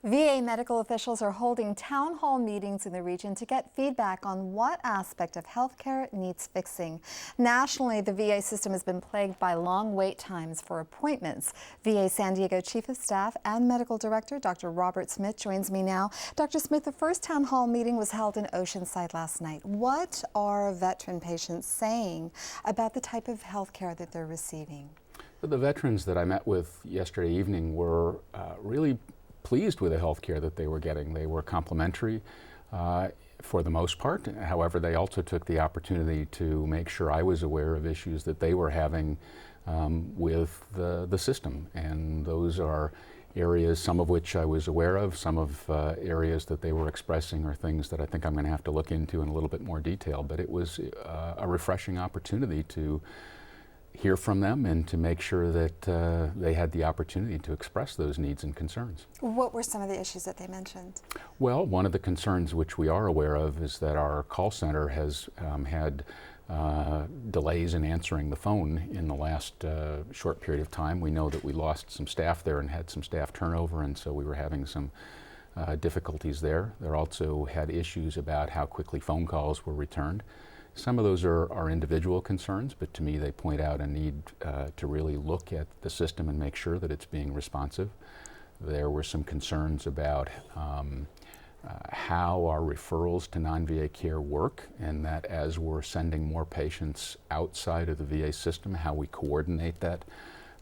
VA medical officials are holding town hall meetings in the region to get feedback on what aspect of healthcare needs fixing. Nationally, the VA system has been plagued by long wait times for appointments. VA San Diego Chief of Staff and Medical Director Dr. Robert Smith joins me now. Dr. Smith, the first town hall meeting was held in Oceanside last night. What are veteran patients saying about the type of healthcare that they're receiving? The veterans that I met with yesterday evening were really pleased with the health care that they were getting. They were complimentary for the most part. However, they also took the opportunity to make sure I was aware of issues that they were having with the system. And those are areas, some of which I was aware of, some of areas that they were expressing are things that I think I'm going to have to look into in a little bit more detail. But it was a refreshing opportunity to hear from them and to make sure that they had the opportunity to express those needs and concerns. What were some of the issues that they mentioned? Well, one of the concerns which we are aware of is that our call center has had delays in answering the phone in the last short period of time. We know that we lost some staff there and had some staff turnover, and so we were having some difficulties there. There also had issues about how quickly phone calls were returned. Some of those are individual concerns, but to me they point out a need to really look at the system and make sure that it's being responsive. There were some concerns about how our referrals to non-VA care work, and that as we're sending more patients outside of the VA system, how we coordinate that,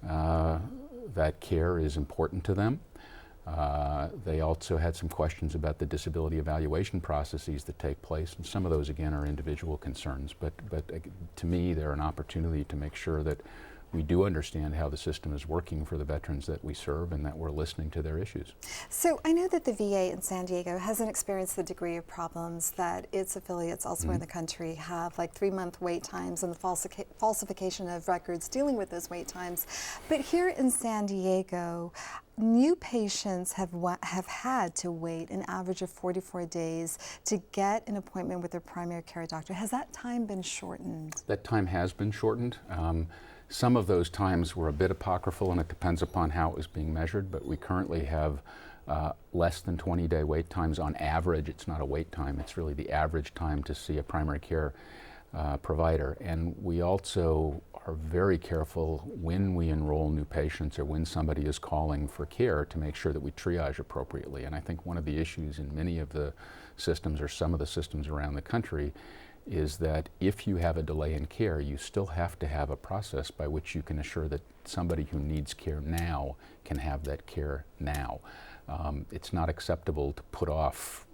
that care is important to them. They also had some questions about the disability evaluation processes that take place, and some of those again are individual concerns, but to me they're an opportunity to make sure that we do understand how the system is working for the veterans that we serve and that we're listening to their issues. So I know that the VA in San Diego hasn't experienced the degree of problems that its affiliates elsewhere in the country have, like 3-month wait times and the falsification of records dealing with those wait times. But here in San Diego, new patients have had to wait an average of 44 days to get an appointment with their primary care doctor. Has that time been shortened? That time has been shortened. Some of those times were a bit apocryphal, and it depends upon how it was being measured, but we currently have less than 20-day wait times on average. It's not a wait time, it's really the average time to see a primary care provider. And we also are very careful when we enroll new patients or when somebody is calling for care to make sure that we triage appropriately. And I think one of the issues in many of the systems, or some of the systems around the country, is that if you have a delay in care, you still have to have a process by which you can assure that somebody who needs care now can have that care now. It's not acceptable to put off,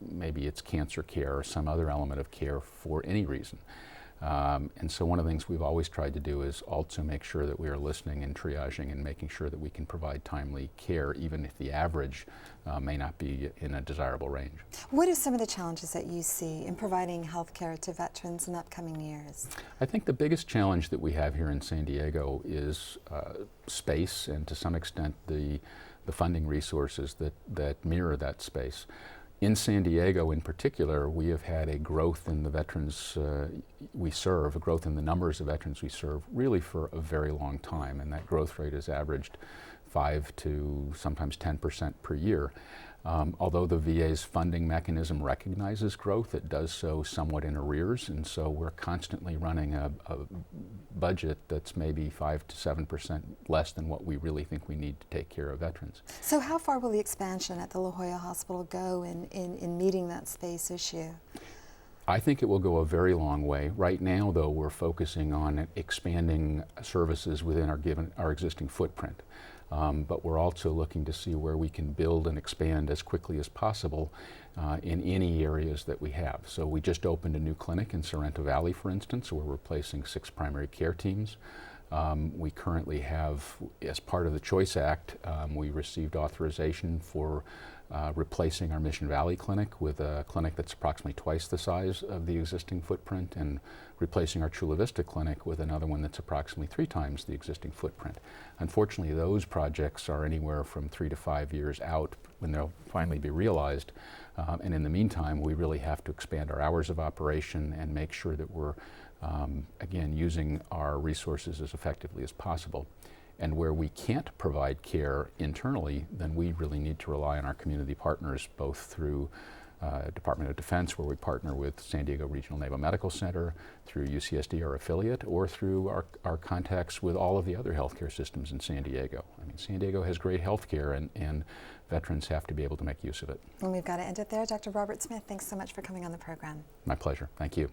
maybe it's cancer care or some other element of care for any reason. And so one of the things we've always tried to do is also make sure that we are listening and triaging and making sure that we can provide timely care, even if the average may not be in a desirable range. What are some of the challenges that you see in providing health care to veterans in upcoming years? I think the biggest challenge that we have here in San Diego is space, and to some extent the funding resources that mirror that space. In San Diego in particular, we have had a growth in the veterans we serve, a growth in the numbers of veterans we serve, really for a very long time, and that growth rate has averaged 5 to sometimes 10% per year. Although the VA's funding mechanism recognizes growth, it does so somewhat in arrears, and so we're constantly running a budget that's maybe 5 to 7% less than what we really think we need to take care of veterans. So how far will the expansion at the La Jolla Hospital go in meeting that space issue? I think it will go a very long way. Right now, though, we're focusing on expanding services within our existing footprint. But we're also looking to see where we can build and expand as quickly as possible in any areas that we have. So we just opened a new clinic in Sorrento Valley, for instance, where we're replacing 6 primary care teams. We currently have, as part of the Choice Act, we received authorization for replacing our Mission Valley clinic with a clinic that's approximately twice the size of the existing footprint, and replacing our Chula Vista clinic with another one that's approximately 3 times the existing footprint. Unfortunately, those projects are anywhere from 3 to 5 years out when they'll finally be realized. And in the meantime, we really have to expand our hours of operation and make sure that we're, again, using our resources as effectively as possible. And where we can't provide care internally, then we really need to rely on our community partners, both through Department of Defense, where we partner with San Diego Regional Naval Medical Center, through UCSD, our affiliate, or through our contacts with all of the other healthcare systems in San Diego. I mean, San Diego has great healthcare, and veterans have to be able to make use of it. And we've got to end it there. Dr. Robert Smith, thanks so much for coming on the program. My pleasure. Thank you.